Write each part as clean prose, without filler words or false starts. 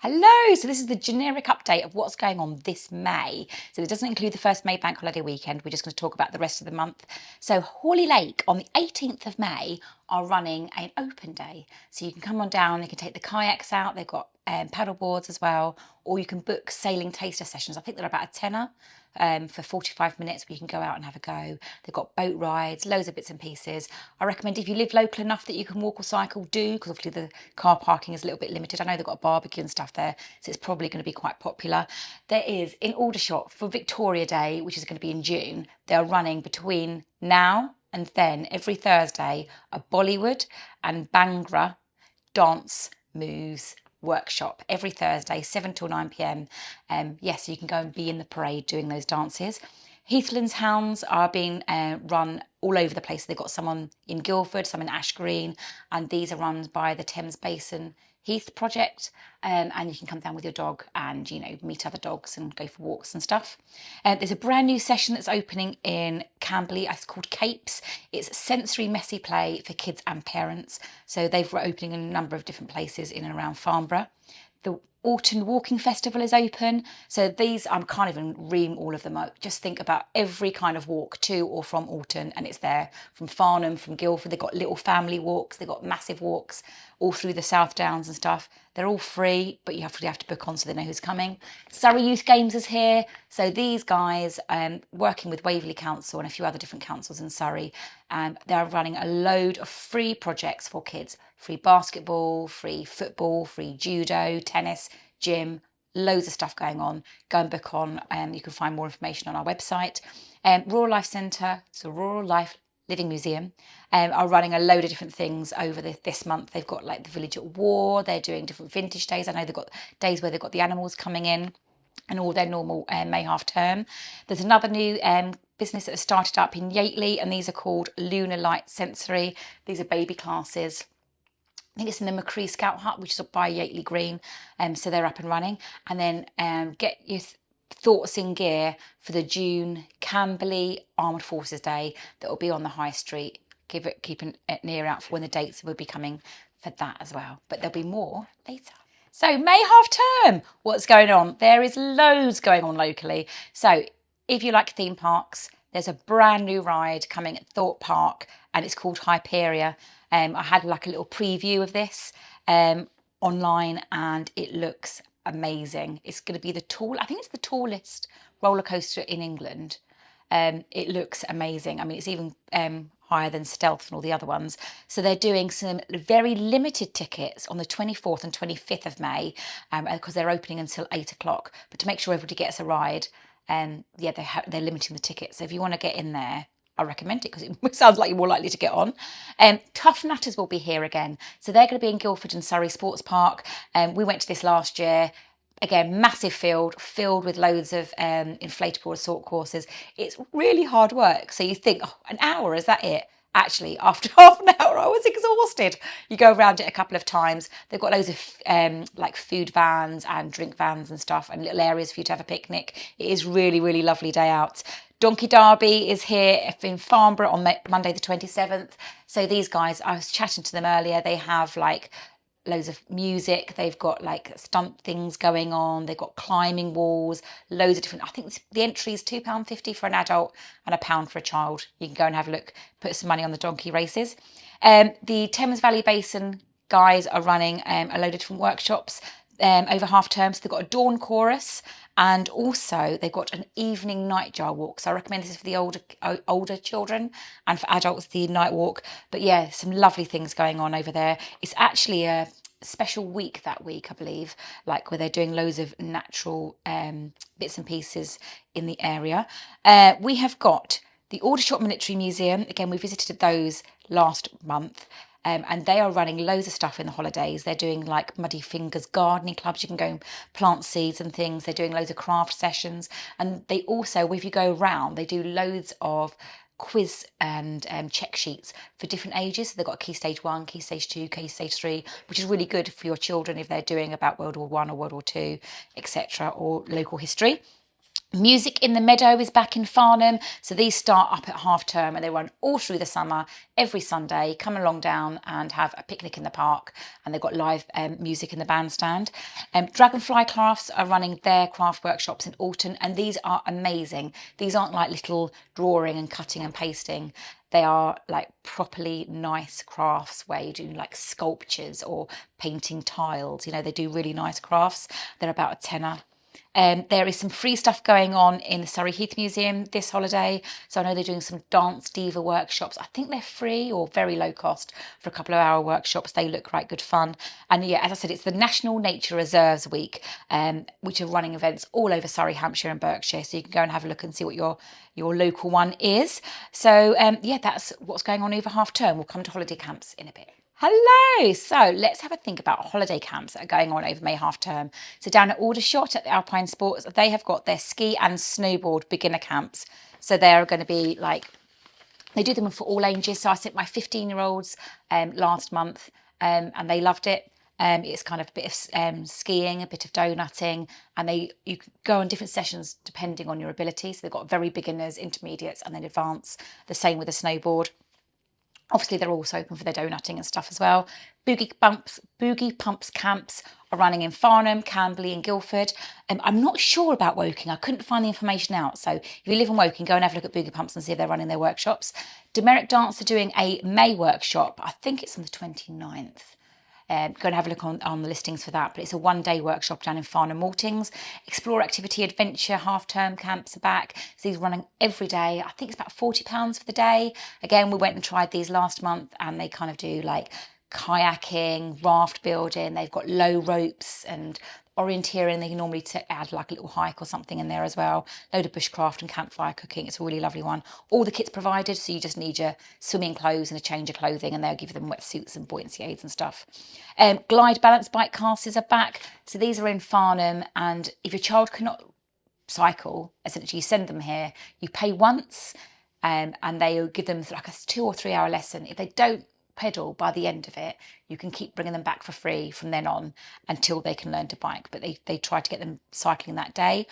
Hello, so this is the generic update of what's going on this May. So it doesn't include the first May bank holiday weekend, we're just going to talk about the rest of the month. So Hawley Lake on the 18th of May are running an open day. So you can come on down, you can take the kayaks out, they've got paddle boards as well, or you can book sailing taster sessions. I think they're about a tenner for 45 minutes where you can go out and have a go. They've got boat rides, loads of bits and pieces. I recommend if you live local enough that you can walk or cycle, do, because obviously the car parking is a little bit limited. I know they've got a barbecue and stuff there, so it's probably going to be quite popular. There is in Aldershot for Victoria Day, which is going to be in June, they're running between now and then every Thursday a Bollywood and Bhangra dance moves workshop every Thursday, 7 till 9 p.m. Yes, you can go and be in the parade doing those dances. Heathlands Hounds are being run all over the place. They've got some in Guildford, some in Ash Green, and these are run by the Thames Basin Heath Project, and you can come down with your dog and, you know, meet other dogs and go for walks and stuff. There's a brand new session that's opening in Camberley. It's called Capes. It's sensory messy play for kids and parents. So they've opening in a number of different places in and around Farnborough. The Autumn Walking Festival is open. So these, I can't even ream all of them up. Just think about every kind of walk to or from Alton, and it's there from Farnham, from Guildford. They've got little family walks, they've got massive walks all through the South Downs and stuff. They're all free, but you have to book on so they know who's coming. Surrey Youth Games is here. So these guys, working with Waverley Council and a few other different councils in Surrey, they're running a load of free projects for kids. Free basketball, free football, free judo, tennis, gym, loads of stuff going on. Go and book on. You can find more information on our website. Rural Life Centre, so Rural Life Living Museum, are running a load of different things over this month. They've got like the Village at War, they're doing different vintage days. I know they've got days where they've got the animals coming in and all their normal May half term. There's another new business that has started up in Yateley, and these are called Lunar Light Sensory. These are baby classes. I think it's in the McCree Scout Hut, which is up by Yateley Green, so they're up and running. And then get your thoughts in gear for the June Camberley Armed Forces Day that will be on the High Street. Keep an ear out for when the dates will be coming for that as well. But there'll be more later. So May half term, what's going on? There is loads going on locally. So if you like theme parks, there's a brand new ride coming at Thorpe Park, and it's called Hyperia. I had like a little preview of this online, and it looks amazing. It's going to be I think it's the tallest roller coaster in England. It looks amazing. I mean, it's even higher than Stealth and all the other ones. So they're doing some very limited tickets on the 24th and 25th of May, because they're opening until 8 o'clock. But to make sure everybody gets a ride, they're limiting the tickets. So if you want to get in there, I recommend it because it sounds like you're more likely to get on. Tough Nutters will be here again. So they're going to be in Guildford and Surrey Sports Park. We went to this last year. Again, massive field filled with loads of inflatable assault courses. It's really hard work. So you think, oh, an hour, is that it? Actually, after half an hour, I was exhausted. You go around it a couple of times. They've got loads of like food vans and drink vans and stuff, and little areas for you to have a picnic. It is really, really lovely day out. Donkey Derby is here in Farnborough on Monday the 27th. So these guys, I was chatting to them earlier, they have like loads of music, they've got like stunt things going on, they've got climbing walls, loads of different, I think the entry is £2.50 for an adult and £1 for a child. You can go and have a look, put some money on the donkey races. The Thames Valley Basin guys are running a load of different workshops over half term. So they've got a dawn chorus, and also they've got an evening nightjar walk. So I recommend this is for the older children, and for adults the night walk. But yeah, some lovely things going on over there. It's actually a special week that week, I believe, like where they're doing loads of natural bits and pieces in the area. We have got the Aldershot Military Museum. Again, we visited those last month. And they are running loads of stuff in the holidays. They're doing like Muddy Fingers gardening clubs. You can go and plant seeds and things. They're doing loads of craft sessions. And they also, if you go around, they do loads of quiz and check sheets for different ages. So they've got Key Stage 1, Key Stage 2, Key Stage 3, which is really good for your children if they're doing about World War I or World War II, etc., or local history. Music in the Meadow is back in Farnham. So these start up at half term and they run all through the summer, every Sunday. Come along down and have a picnic in the park. And they've got live music in the bandstand. Dragonfly Crafts are running their craft workshops in Alton. And these are amazing. These aren't like little drawing and cutting and pasting. They are like properly nice crafts where you do like sculptures or painting tiles. You know, they do really nice crafts. They're about a tenner. There is some free stuff going on in the Surrey Heath Museum this holiday. So I know they're doing some dance diva workshops. I think they're free or very low cost for a couple of hour workshops. They look quite good fun. And yeah, as I said, it's the National Nature Reserves Week, which are running events all over Surrey, Hampshire and Berkshire. So you can go and have a look and see what your local one is. So yeah, that's what's going on over half term. We'll come to holiday camps in a bit. Hello! So let's have a think about holiday camps that are going on over May half term. So down at Aldershot at the Alpine Sports, they have got their ski and snowboard beginner camps. So they're going to be like, they do them for all ages. So I sent my 15-year-olds last month and they loved it. It's kind of a bit of skiing, a bit of donutting, and you can go on different sessions depending on your ability. So they've got very beginners, intermediates, and then advanced. The same with the snowboard. Obviously, they're also open for their donutting and stuff as well. Boogie Pumps camps are running in Farnham, Camberley and Guildford. I'm not sure about Woking. I couldn't find the information out. So if you live in Woking, go and have a look at Boogie Pumps and see if they're running their workshops. Demeric Dance are doing a May workshop. I think it's on the 29th. Go and have a look on the listings for that. But it's a one-day workshop down in Farnham Maltings. Explore Activity Adventure half-term camps are back. So these are running every day. I think it's about £40 for the day. Again, we went and tried these last month and they kind of do like kayaking, raft building. They've got low ropes and orienteering. They can normally add like a little hike or something in there as well. Load of bushcraft and campfire cooking. It's a really lovely one. All the kits provided, so you just need your swimming clothes and a change of clothing, and they'll give them wetsuits and buoyancy aids and stuff. Glide balance bike classes are back. So these are in Farnham, and if your child cannot cycle, essentially you send them here. You pay once, and they give them like a 2 or 3 hour lesson. If they don't pedal by the end of it, you can keep bringing them back for free from then on until they can learn to bike, but they try to get them cycling that day.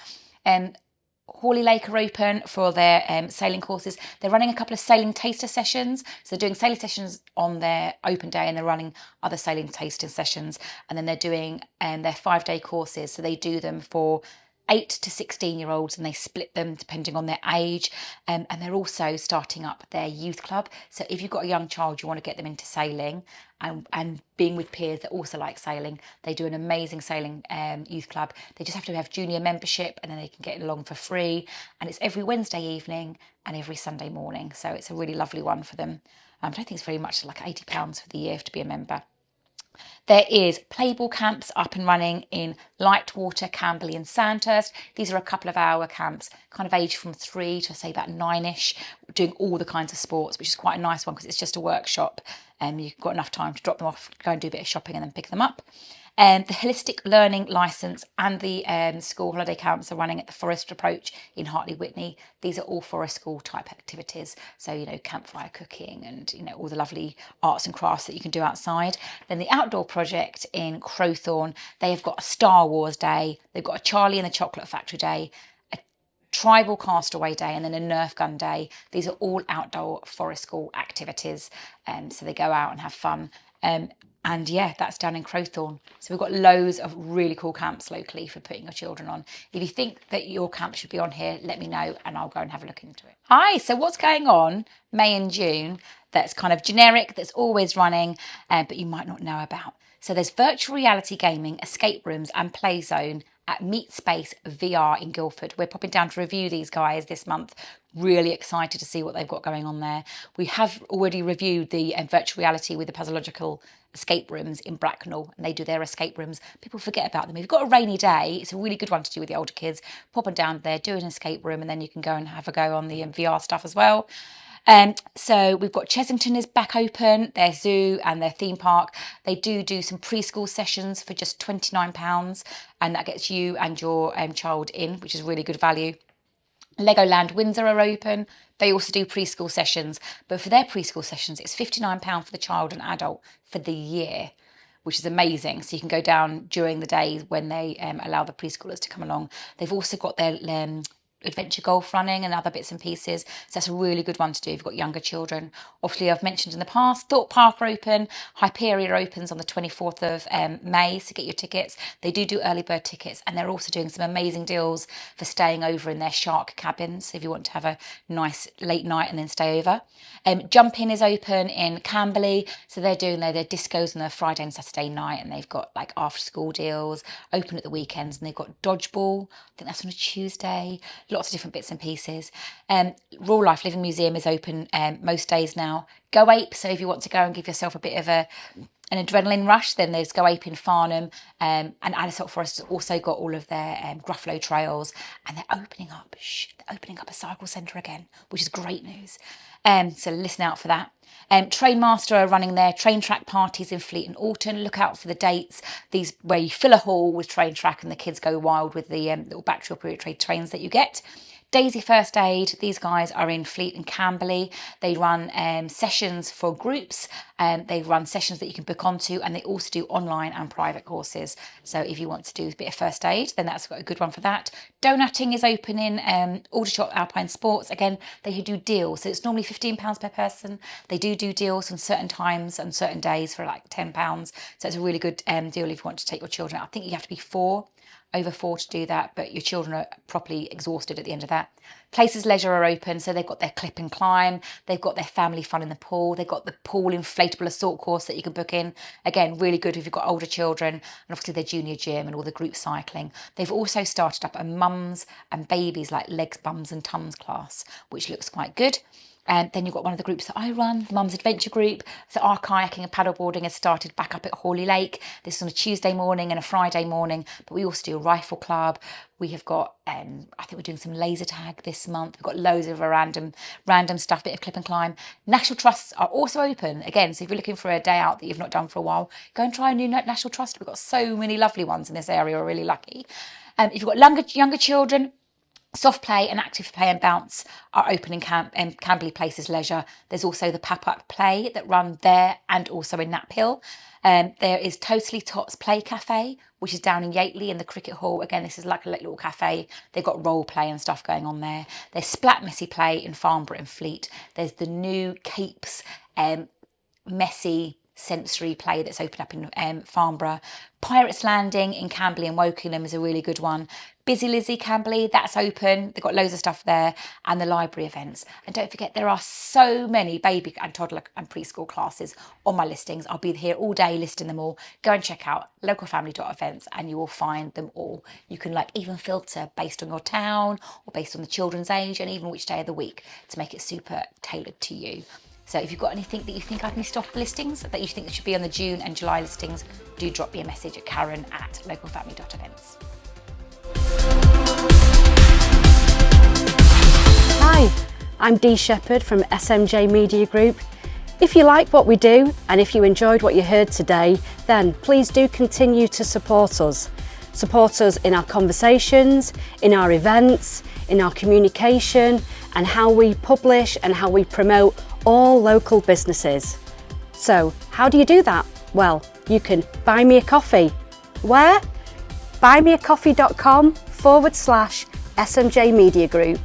Hawley Lake are open for their sailing courses. They're running a couple of sailing taster sessions. So they're doing sailing sessions on their open day and they're running other sailing taster sessions. And then they're doing their 5-day courses. So they do them for 8 to 16-year-olds and they split them depending on their age. And they're also starting up their youth club. So if you've got a young child, you want to get them into sailing and being with peers that also like sailing, they do an amazing sailing youth club. They just have to have junior membership and then they can get along for free. And it's every Wednesday evening and every Sunday morning. So it's a really lovely one for them. I don't think it's very much, like £80 for the year to be a member. There is playball camps up and running in Lightwater, Camberley and Sandhurst. These are a couple of hour camps, kind of aged from 3 to say about 9ish, doing all the kinds of sports, which is quite a nice one because it's just a workshop. You've got enough time to drop them off, go and do a bit of shopping and then pick them up. The Holistic Learning Licence and the school holiday camps are running at the Forest Approach in Hartley Whitney. These are all forest school type activities. So, you know, campfire cooking and, you know, all the lovely arts and crafts that you can do outside. Then the Outdoor Project in Crowthorne, they have got a Star Wars day. They've got a Charlie and the Chocolate Factory day, a Tribal Castaway day and then a Nerf gun day. These are all outdoor forest school activities. So they go out and have fun. And yeah, that's down in Crowthorne. So we've got loads of really cool camps locally for putting your children on. If you think that your camp should be on here, let me know and I'll go and have a look into it. Hi, so what's going on May and June that's kind of generic, that's always running, but you might not know about? So there's virtual reality gaming, escape rooms and play zone at Meet Space VR in Guildford. We're popping down to review these guys this month. Really excited to see what they've got going on there. We have already reviewed the virtual reality with the Puzzlelogical escape rooms in Bracknell, and they do their escape rooms. People forget about them. If you've got a rainy day, it's a really good one to do with the older kids. Pop them down there, do an escape room, and then you can go and have a go on the VR stuff as well. So we've got Chesington is back open, their zoo and their theme park. They do some preschool sessions for just £29, and that gets you and your child in, which is really good value. Legoland Windsor are open. They also do preschool sessions, but for their preschool sessions, it's £59 for the child and adult for the year, which is amazing. So you can go down during the day when they allow the preschoolers to come along. They've also got their adventure golf running and other bits and pieces. So that's a really good one to do if you've got younger children. Obviously, I've mentioned in the past, Thorpe Park are open. Hyperia opens on the 24th of May, so get your tickets. They do early bird tickets, and they're also doing some amazing deals for staying over in their shark cabins if you want to have a nice late night and then stay over. Jump In is open in Camberley, so they're doing their discos on their Friday and Saturday night, and they've got like after school deals, open at the weekends, and they've got dodgeball. I think that's on a Tuesday. Lots of different bits and pieces. Rural Life Living Museum is open most days now. Go Ape, so if you want to go and give yourself a bit of an adrenaline rush, then there's Go Ape in Farnham, and Anisot Forest has also got all of their Gruffalo trails, and they're opening up a cycle centre again, which is great news. So listen out for that. Trainmaster are running their train track parties in Fleet and Alton. Look out for the dates. These where you fill a hall with train track and the kids go wild with the little battery operated trains that you get. Daisy First Aid, these guys are in Fleet and Camberley. They run sessions for groups. They run sessions that you can book onto, and they also do online and private courses. So if you want to do a bit of first aid, then that's got a good one for that. Donutting is open in Aldershot Alpine Sports. Again, they do deals. So it's normally £15 per person. They do deals on certain times and certain days for like £10. So it's a really good deal if you want to take your children. I think you have to be over four to do that, but your children are properly exhausted at the end of that. Places Leisure are open, so they've got their clip and climb, they've got their family fun in the pool, they've got the pool inflatable assault course that you can book in. Again, really good if you've got older children, and obviously their junior gym and all the group cycling. They've also started up a mums and babies like legs, bums and tums class, which looks quite good. And then you've got one of the groups that I run, the Mum's Adventure Group. So our kayaking and paddleboarding has started back up at Hawley Lake. This is on a Tuesday morning and a Friday morning, but we also do a rifle club. We have got, I think we're doing some laser tag this month. We've got loads of random stuff, bit of clip and climb. National Trusts are also open. Again, so if you're looking for a day out that you've not done for a while, go and try a new National Trust. We've got so many lovely ones in this area, we're really lucky. If you've got younger children, Soft Play and Active Play and Bounce are open in Camberley Places Leisure. There's also the Pop-Up Play that run there and also in Knapp Hill. There is Totally Tots Play Cafe, which is down in Yateley in the Cricket Hall. Again, this is like a little cafe. They've got role play and stuff going on there. There's Splat Messy Play in Farnborough and Fleet. There's the new Capes Messy sensory play that's opened up in Farnborough. Pirates Landing in Camberley and Wokingham is a really good one. Busy Lizzie Camberley, that's open. They've got loads of stuff there, and the library events. And don't forget, there are so many baby and toddler and preschool classes on my listings. I'll be here all day listing them all. Go and check out localfamily.events and you will find them all. You can even filter based on your town or based on the children's age and even which day of the week to make it super tailored to you. So if you've got anything that you think I've missed off the listings that you think should be on the June and July listings, do drop me a message at karen@localfamily.events. Hi, I'm Dee Shepherd from SMJ Media Group. If you like what we do and if you enjoyed what you heard today, then please do continue to support us. Support us in our conversations, in our events, in our communication, and how we publish and how we promote all local businesses. So how do you do that? Well, you can buy me a coffee. Where? buymeacoffee.com/SMJ Media Group.